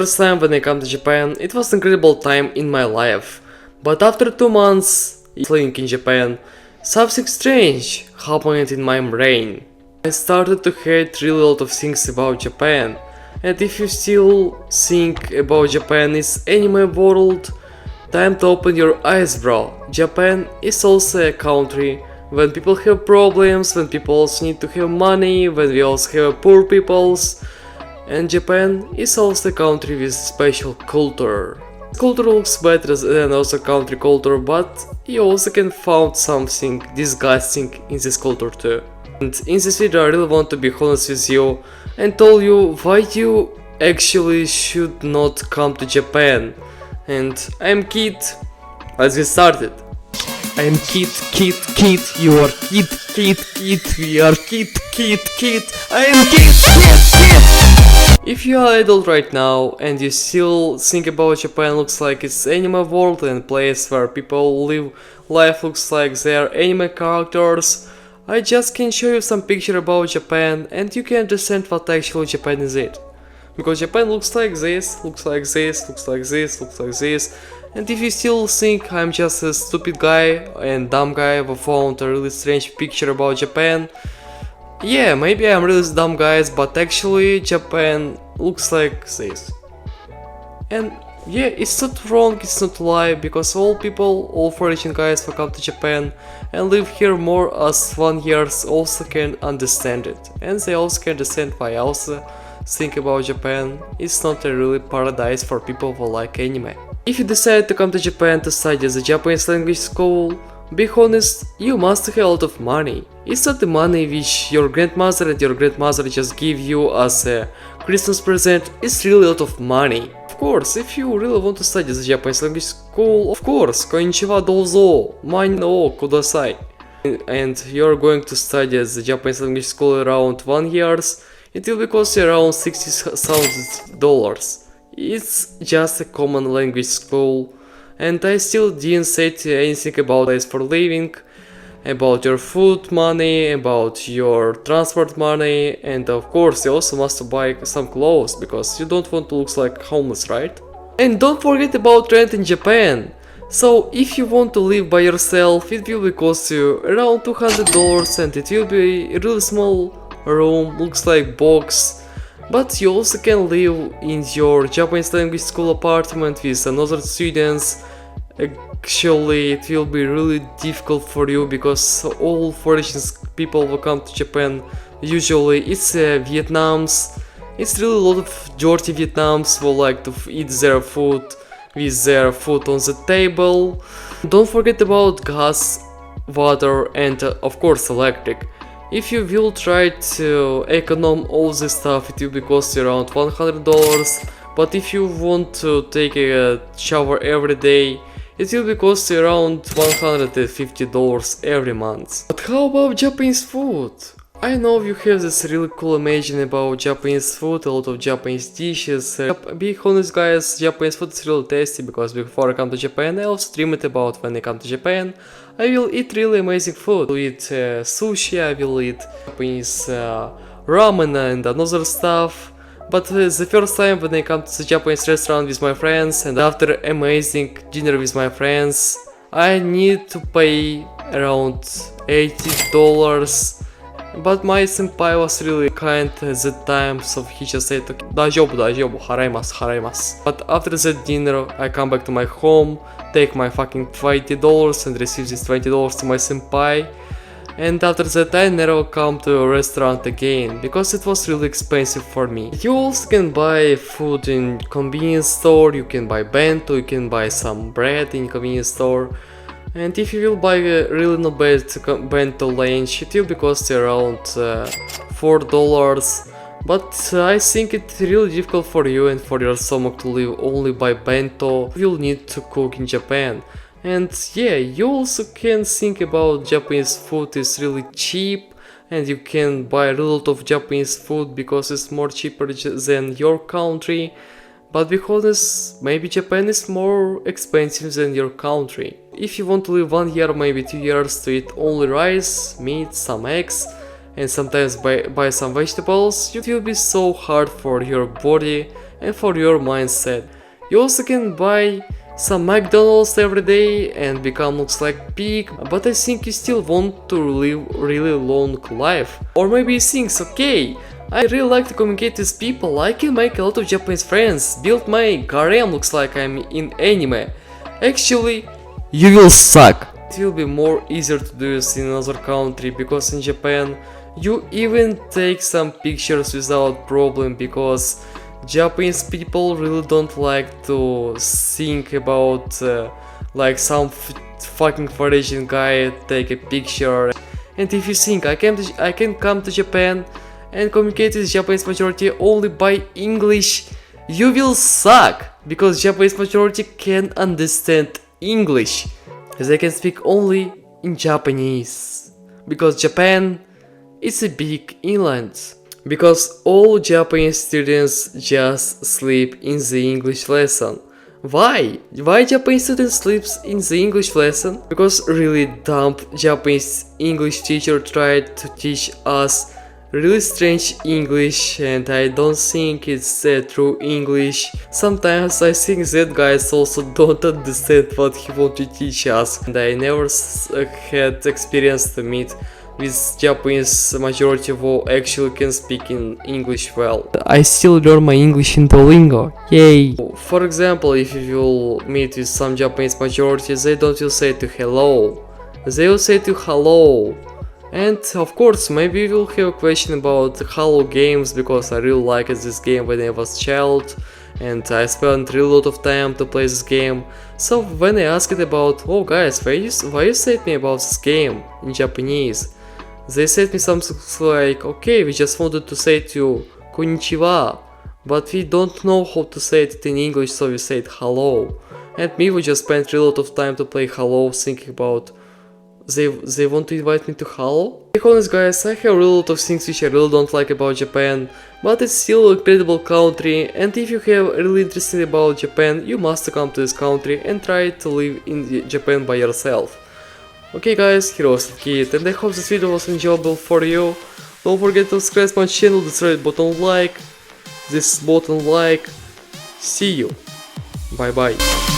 First time when I come to Japan, it was an incredible time in my life. But after 2 months living in Japan, something strange happened in my brain. I started to hate really a lot of things about Japan. And if you still think about Japan is anime world, time to open your eyes, bro. Japan is also a country when people have problems, when people also need to have money, when we also have poor peoples. And Japan is also a country with special culture. Culture looks better than also country culture, but you also can find something disgusting in this culture too. And in this video I really want to be honest with you and tell you why you actually should not come to Japan. And I'm Kid, let's get started. I am Kid, you are Kid, we are Kid, I am Kid. If you are adult right now and you still think about Japan looks like it's anime world and place where people live life looks like they are anime characters, I just can show you some picture about Japan and you can understand what actually Japan is it. Because Japan looks like this, looks like this, looks like this, looks like this. And if you still think I'm just a stupid guy and dumb guy who found a really strange picture about Japan, yeah, maybe I'm really dumb guys, but actually Japan looks like this. And yeah, it's not wrong, it's not a lie, because all people, all foreign guys who come to Japan and live here more as 1 year also can understand it. And they also can understand why I also think about Japan. It's not a really paradise for people who like anime. If you decide to come to Japan to study at the Japanese language school, be honest, you must have a lot of money. It's not the money which your grandmother and your grandmother just give you as a Christmas present, it's really a lot of money. Of course, if you really want to study at the Japanese language school, of course, konnichiwa douzo, money no kudasai. And you're going to study at the Japanese language school around 1 year, it will cost you around $60,000. It's just a common language school. And I still didn't say anything about this for living, about your food money, about your transport money, and of course you also must buy some clothes because you don't want to look like homeless, right? And don't forget about rent in Japan. So if you want to live by yourself, it will cost you around $200 and it will be a really small room, looks like box. But you also can live in your Japanese language school apartment with another students. Actually, it will be really difficult for you because all foreign people who come to Japan usually it's Vietnams. It's really a lot of dirty Vietnams who like to eat their food with their food on the table. Don't forget about gas, water, and of course electric. If you will try to economize all this stuff, it will be cost you around $100. But if you want to take a shower every day, it will be cost you around $150 every month. But how about Japanese food? I know you have this really cool imagine about Japanese food, a lot of Japanese dishes. Be honest guys, Japanese food is really tasty because before I come to Japan I also dream it about when I come to Japan. I will eat really amazing food. I will eat sushi, I will eat Japanese ramen and another stuff. But the first time when I come to the Japanese restaurant with my friends and after amazing dinner with my friends, I need to pay around $80. But my senpai was really kind at the time, so he just said, okay, 大丈夫, 払います. But after that dinner, I come back to my home, take my fucking $20 and receive this $20 to my senpai. And after that I never come to a restaurant again, because it was really expensive for me. You also can buy food in convenience store, you can buy bento, you can buy some bread in convenience store. And if you will buy a really not bad bento lunch, it will be cost around $4. But I think it's really difficult for you and for your stomach to live only by bento. You'll need to cook in Japan. And yeah, you also can think about Japanese food is really cheap and you can buy a lot of Japanese food because it's more cheaper than your country. But be honest, maybe Japan is more expensive than your country. If you want to live 1 year, maybe 2 years to eat only rice, meat, some eggs, and sometimes buy some vegetables, it will be so hard for your body and for your mindset. You also can buy some McDonald's every day and become looks like pig, but I think you still want to live really long life. Or maybe you think, okay, I really like to communicate with people, I can make a lot of Japanese friends, build my harem looks like I'm in anime. Actually, You will suck. it will be more easier to do this in another country, because in Japan you even take some pictures without problem, because Japanese people really don't like to think about like some fucking foreign guy take a picture. And if you think I can come to Japan and communicate with Japanese majority only by English, you will suck, because Japanese majority can understand English. They can speak only in Japanese, because Japan is a big inland. Because all Japanese students just sleep in the English lesson. Why? Why Japanese students sleeps in the English lesson? Because really dumb Japanese English teacher tried to teach us really strange English, and I don't think it's true English. Sometimes I think that guys also don't understand what he want to teach us, and I never had experience to meet with Japanese majority who actually can speak in English well. I still learn my English in Duolingo. Yay! For example, if you will meet with some Japanese majority, they don't will say to hello, they will say to hello. And of course, maybe you will have a question about Halo games, because I really liked this game when I was child, and I spent really lot of time to play this game. So when I asked about, oh guys, why you said me about this game in Japanese, they said me something like, okay, we just wanted to say to you konnichiwa, but we don't know how to say it in English, so we said hello. And me, we just spent really lot of time to play Halo, thinking about they want to invite me to Halo? To be honest guys, I have a lot of things which I really don't like about Japan, but it's still an incredible country, and if you have really interesting about Japan, you must come to this country and try to live in Japan by yourself. Okay guys, here was the Kid, and I hope this video was enjoyable for you. Don't forget to subscribe my channel, this red button like, this button like. See you. Bye bye.